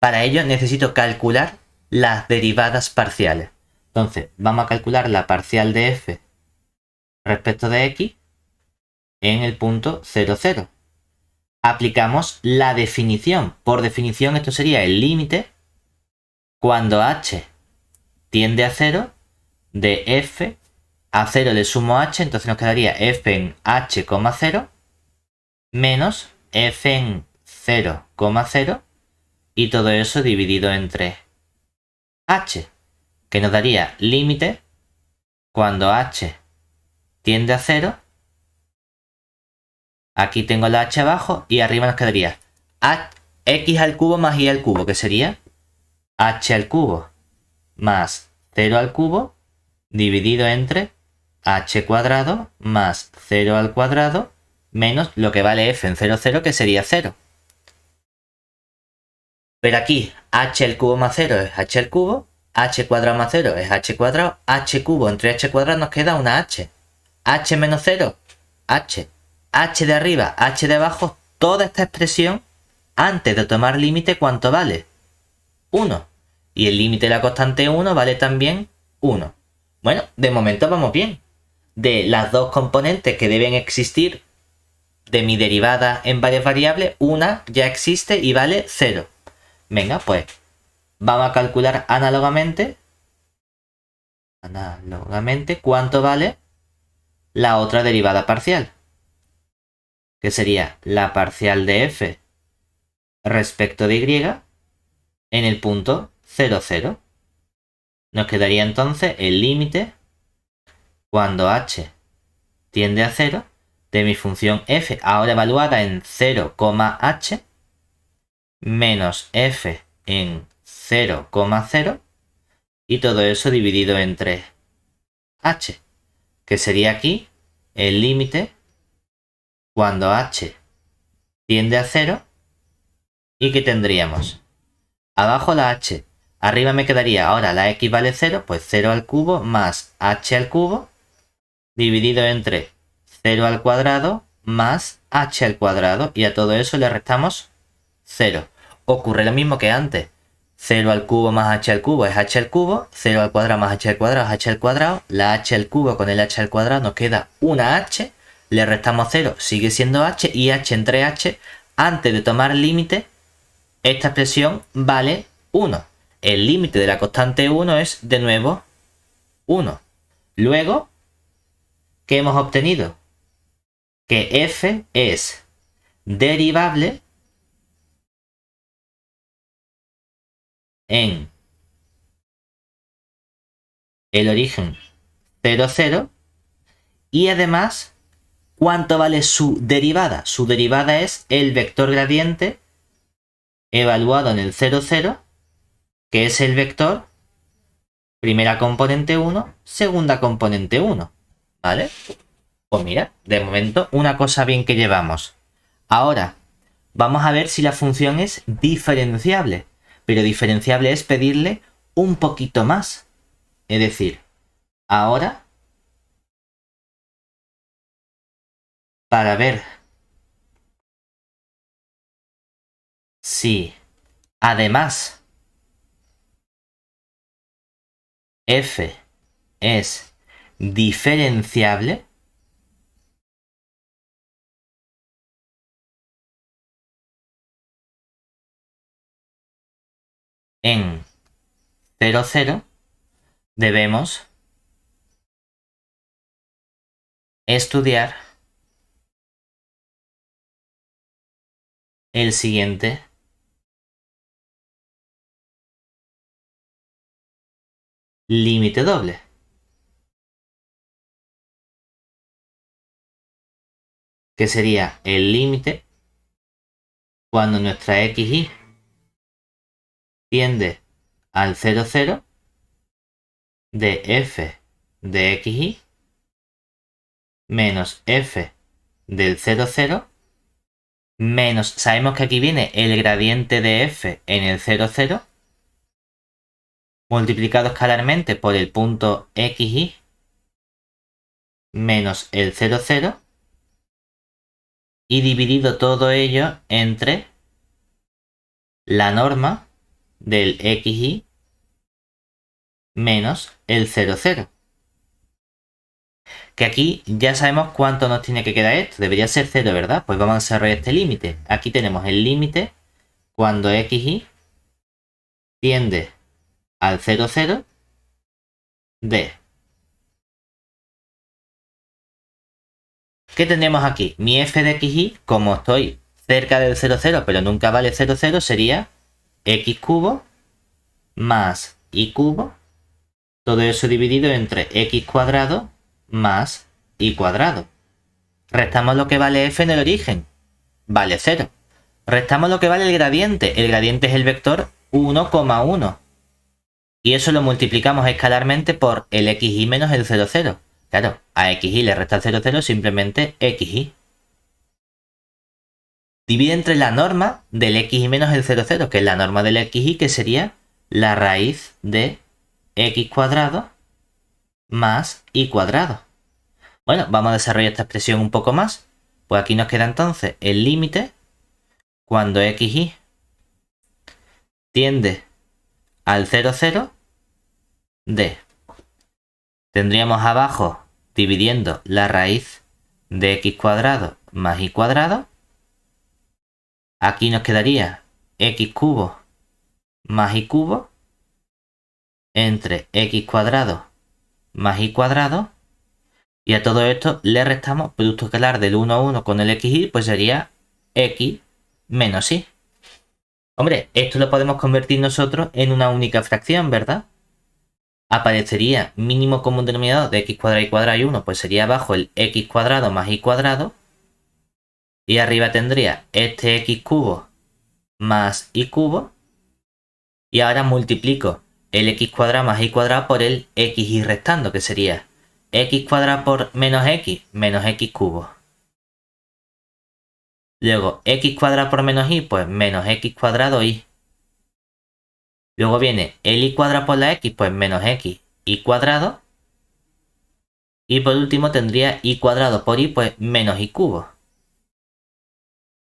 Para ello necesito calcular las derivadas parciales. Entonces, vamos a calcular la parcial de f respecto de x en el punto 0, 0. Aplicamos la definición. Por definición, esto sería el límite cuando h tiende a 0 de f a 0 le sumo h, entonces nos quedaría f en h, 0 menos f en 0, 0 y todo eso dividido entre h. que nos daría límite cuando h tiende a 0. Aquí tengo la h abajo y arriba nos quedaría x al cubo más y al cubo, que sería h al cubo más 0 al cubo dividido entre h cuadrado más 0 al cuadrado menos lo que vale f en 0, 0, que sería 0. Pero aquí h al cubo más 0 es h al cubo, h cuadrado más 0 es h cuadrado, h cubo entre h cuadrado nos queda una h. H menos 0, h. H de arriba, h de abajo, toda esta expresión, antes de tomar límite, ¿cuánto vale? 1. Y el límite de la constante 1 vale también 1. Bueno, de momento vamos bien. De las dos componentes que deben existir de mi derivada en varias variables, una ya existe y vale 0. Venga, pues vamos a calcular análogamente cuánto vale la otra derivada parcial, que sería la parcial de f respecto de y en el punto 0, 0. Nos quedaría entonces el límite cuando h tiende a 0 de mi función f, ahora evaluada en 0,h, menos f en 0,0 y todo eso dividido entre h, que sería aquí el límite cuando h tiende a 0 y que tendríamos abajo la h, arriba me quedaría ahora la x vale 0, pues 0 al cubo más h al cubo dividido entre 0 al cuadrado más h al cuadrado y a todo eso le restamos 0. Ocurre lo mismo que antes. 0 al cubo más h al cubo es h al cubo, 0 al cuadrado más h al cuadrado es h al cuadrado, la h al cubo con el h al cuadrado nos queda una h, le restamos 0, sigue siendo h y h entre h, antes de tomar límite, esta expresión vale 1. El límite de la constante 1 es de nuevo 1. Luego, ¿qué hemos obtenido? Que f es derivable en el origen 0, 0 y además, ¿cuánto vale su derivada? Su derivada es el vector gradiente evaluado en el 0, 0, que es el vector primera componente 1, segunda componente 1, ¿vale? Pues mira, de momento una cosa bien que llevamos. Ahora, vamos a ver si la función es diferenciable. Pero diferenciable es pedirle un poquito más. Es decir, ahora, para ver si además f es diferenciable, en 0, 0 debemos estudiar el siguiente límite doble, que sería el límite cuando nuestra xy tiende al 0, 0 de f de xy menos f del 0, 0 menos, sabemos que aquí viene el gradiente de f en el 0, 0 multiplicado escalarmente por el punto xy menos el 0, 0 y dividido todo ello entre la norma del xy menos el 0, 0. Que aquí ya sabemos cuánto nos tiene que quedar esto. Debería ser 0, ¿verdad? Pues vamos a desarrollar este límite. Aquí tenemos el límite cuando xy tiende al 0, 0 de... ¿Qué tendríamos aquí? Mi f de xy, como estoy cerca del 0, 0, pero nunca vale 0, 0, sería x cubo más y cubo Todo eso dividido entre x cuadrado más y cuadrado. Restamos lo que vale f en el origen. Vale 0. Restamos lo que vale el gradiente. El gradiente es el vector 1,1. Y eso lo multiplicamos escalarmente por el xy menos el 0, 0. Claro, a xy le resta el 0, 0 simplemente xy. Divide entre la norma del xy menos el 0, 0, que es la norma del xy, que sería la raíz de x cuadrado más y cuadrado. Bueno, vamos a desarrollar esta expresión un poco más. Pues aquí nos queda entonces el límite cuando xy tiende al 0, 0 de. Tendríamos abajo dividiendo la raíz de x cuadrado más y cuadrado. Aquí nos quedaría x cubo más y cubo entre x cuadrado más y cuadrado. Y a todo esto le restamos producto escalar del 1 a 1 con el xy, pues sería x menos y. Hombre, esto lo podemos convertir nosotros en una única fracción, ¿verdad? Aparecería mínimo común denominador de x cuadrado y 1, pues sería abajo el x cuadrado más y cuadrado. Y arriba tendría este x cubo más y cubo. Y ahora multiplico el x cuadrado más y cuadrado por el xy restando, que sería x cuadrado por menos x cubo. Luego x cuadrado por menos y, pues menos x cuadrado y. Luego viene el y cuadrado por la x, pues menos x y cuadrado. Y por último tendría y cuadrado por y, pues menos y cubo.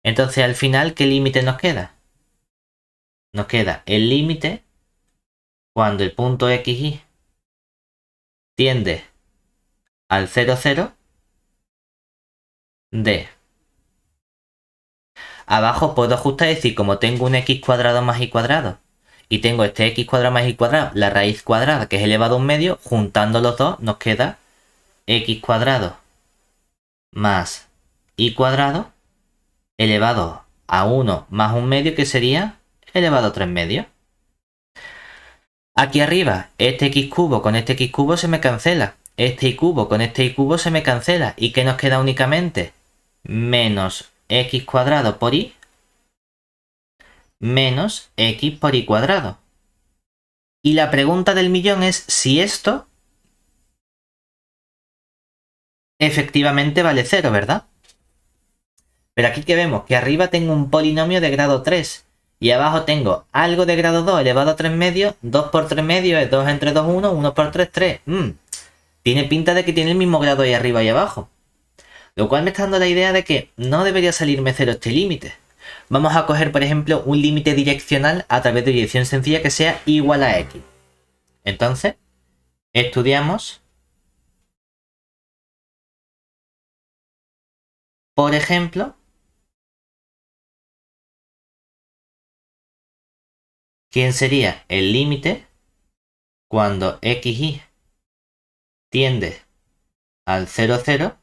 Entonces al final, ¿qué límite nos queda? Nos queda el límite cuando el punto xy tiende al 0, 0 de. Abajo puedo ajustar y decir, como tengo un x cuadrado más y cuadrado y tengo este x cuadrado más y cuadrado, la raíz cuadrada que es elevado a un medio, juntando los dos nos queda x cuadrado más y cuadrado elevado a 1 más un medio, que sería elevado a 3 medios. Aquí arriba, este x cubo con este x cubo se me cancela. Este y cubo con este y cubo se me cancela. ¿Y qué nos queda únicamente? Menos x cuadrado por y menos x por y cuadrado. Y la pregunta del millón es si esto efectivamente vale 0, ¿verdad? Pero aquí que vemos que arriba tengo un polinomio de grado 3 y abajo tengo algo de grado 2 elevado a 3 medios. 2 por 3 medios es 2 entre 2, 1, 1 por 3, 3. Tiene pinta de que tiene el mismo grado ahí arriba y abajo. Lo cual me está dando la idea de que no debería salirme 0 este límite. Vamos a coger, por ejemplo, un límite direccional a través de dirección sencilla que sea igual a x. Entonces, estudiamos, por ejemplo, quién sería el límite cuando xy tiende al 0, 0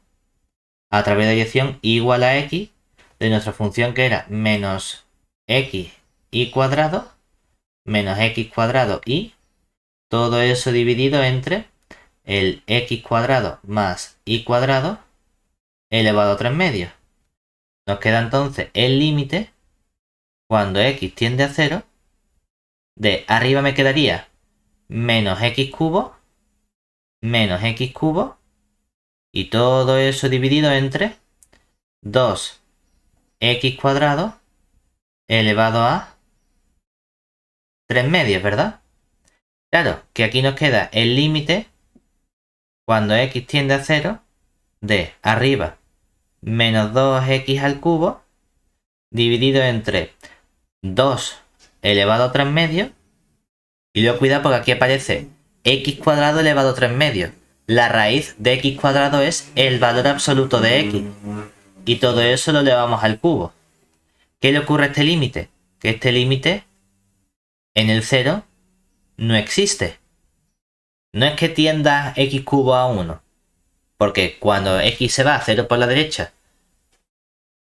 a través de dirección igual a x de nuestra función, que era menos x y cuadrado menos x cuadrado y todo eso dividido entre el x cuadrado más y cuadrado elevado a 3 medios. Nos queda entonces el límite cuando x tiende a 0 de arriba me quedaría menos x cubo y todo eso dividido entre 2x cuadrado elevado a 3 medios, ¿verdad? Claro, que aquí nos queda el límite cuando x tiende a 0 de arriba menos 2x al cubo dividido entre 2 elevado a 3 medios. Y luego cuidado porque aquí aparece x cuadrado elevado a 3 medios. La raíz de x cuadrado es el valor absoluto de x. Y todo eso lo elevamos al cubo. ¿Qué le ocurre a este límite? Que este límite en el 0 no existe. No es que tienda x cubo a 1. Porque cuando x se va a 0 por la derecha,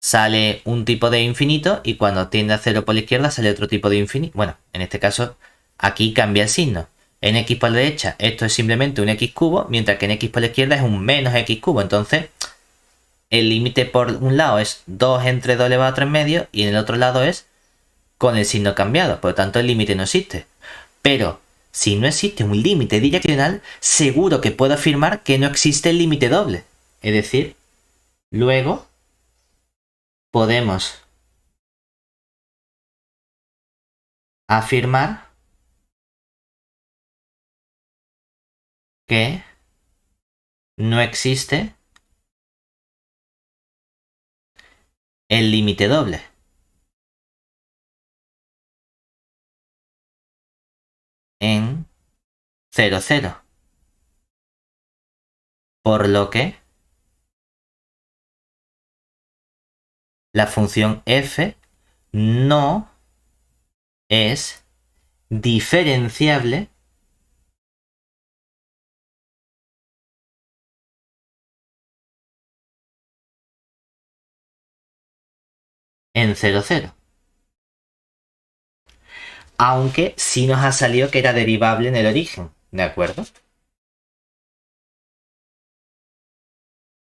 sale un tipo de infinito, y cuando tiende a 0 por la izquierda sale otro tipo de infinito. Bueno, en este caso, aquí cambia el signo. en x por la derecha esto es simplemente un x cubo, mientras que en x por la izquierda es un menos x cubo. Entonces, el límite por un lado es 2 entre 2 elevado a 3 medios y en el otro lado es con el signo cambiado. Por lo tanto, el límite no existe. Pero si no existe un límite direccional, seguro que puedo afirmar que no existe el límite doble. Es decir, luego podemos afirmar que no existe el límite doble en 0, 0. Por lo que la función f no es diferenciable en 0, 0. Aunque sí nos ha salido que era derivable en el origen, ¿de acuerdo?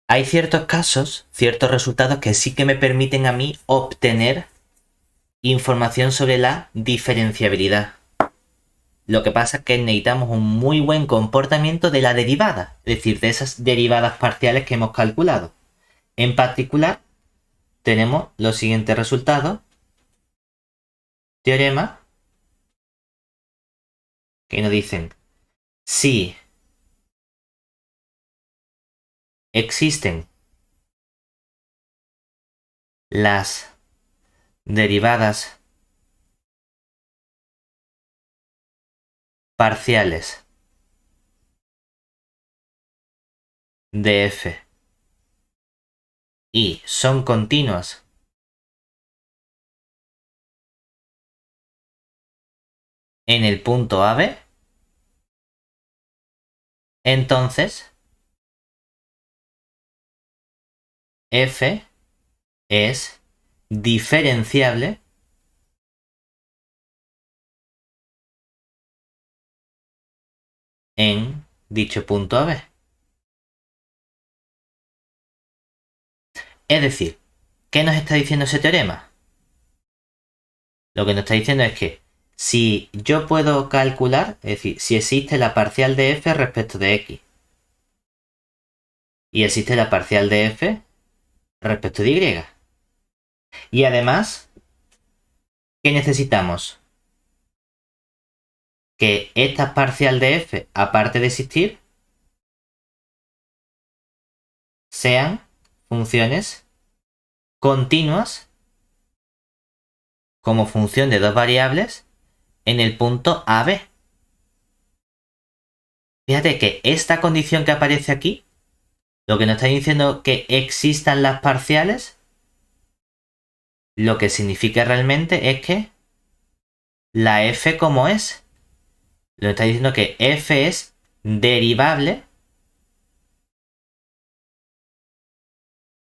Hay ciertos casos, ciertos resultados que sí que me permiten a mí obtener información sobre la diferenciabilidad. Lo que pasa es que necesitamos un muy buen comportamiento de la derivada, es decir, de esas derivadas parciales que hemos calculado. En particular, tenemos los siguientes resultados. Teorema que nos dicen si existen las derivadas parciales de f y son continuas en el punto AB, entonces f es diferenciable en dicho punto AB. Es decir, ¿qué nos está diciendo ese teorema? Lo que nos está diciendo es que si yo puedo calcular, es decir, si existe la parcial de f respecto de x y existe la parcial de f respecto de y. Y además, ¿qué necesitamos? Que esta parcial de f, aparte de existir, sean funciones continuas como función de dos variables en el punto AB. Fíjate que esta condición que aparece aquí, lo que nos está diciendo que existan las parciales, lo que significa realmente es que la f como es, lo que está diciendo que f es derivable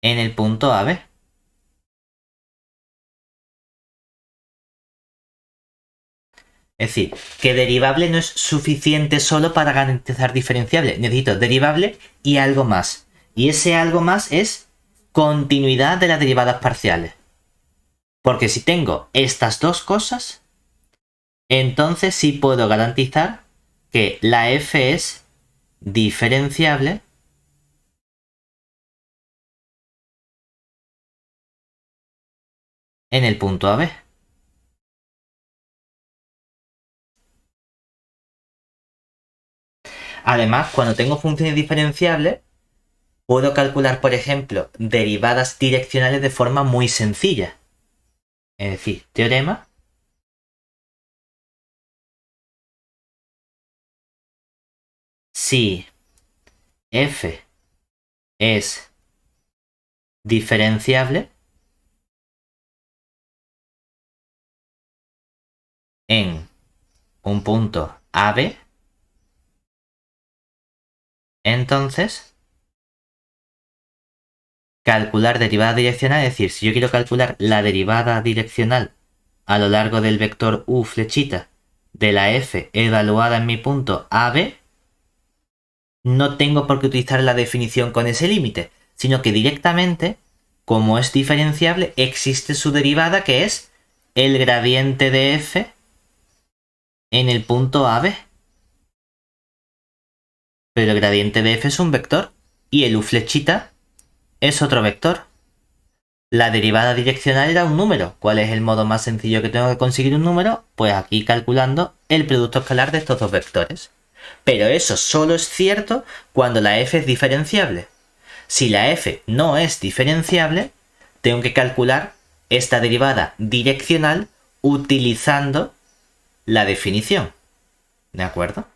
en el punto AB. Es decir, que derivable no es suficiente solo para garantizar diferenciable. Necesito derivable y algo más. Y ese algo más es continuidad de las derivadas parciales. Porque si tengo estas dos cosas, entonces sí puedo garantizar que la f es diferenciable en el punto AB. Además, cuando tengo funciones diferenciables, puedo calcular, por ejemplo, derivadas direccionales de forma muy sencilla. Es decir, teorema si f es diferenciable en un punto AB, entonces calcular derivada direccional, es decir, si yo quiero calcular la derivada direccional a lo largo del vector u flechita de la f evaluada en mi punto AB, no tengo por qué utilizar la definición con ese límite, sino que directamente, como es diferenciable, existe su derivada, que es el gradiente de f en el punto AB. Pero el gradiente de f es un vector y el u flechita es otro vector. La derivada direccional era un número. ¿Cuál es el modo más sencillo que tengo de conseguir un número? Pues aquí calculando el producto escalar de estos dos vectores. Pero eso solo es cierto cuando la f es diferenciable. Si la f no es diferenciable, tengo que calcular esta derivada direccional utilizando la definición. ¿De acuerdo?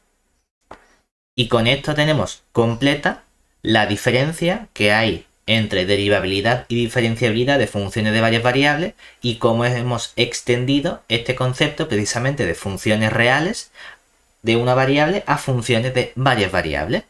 Y con esto tenemos completa la diferencia que hay entre derivabilidad y diferenciabilidad de funciones de varias variables y cómo hemos extendido este concepto precisamente de funciones reales de una variable a funciones de varias variables.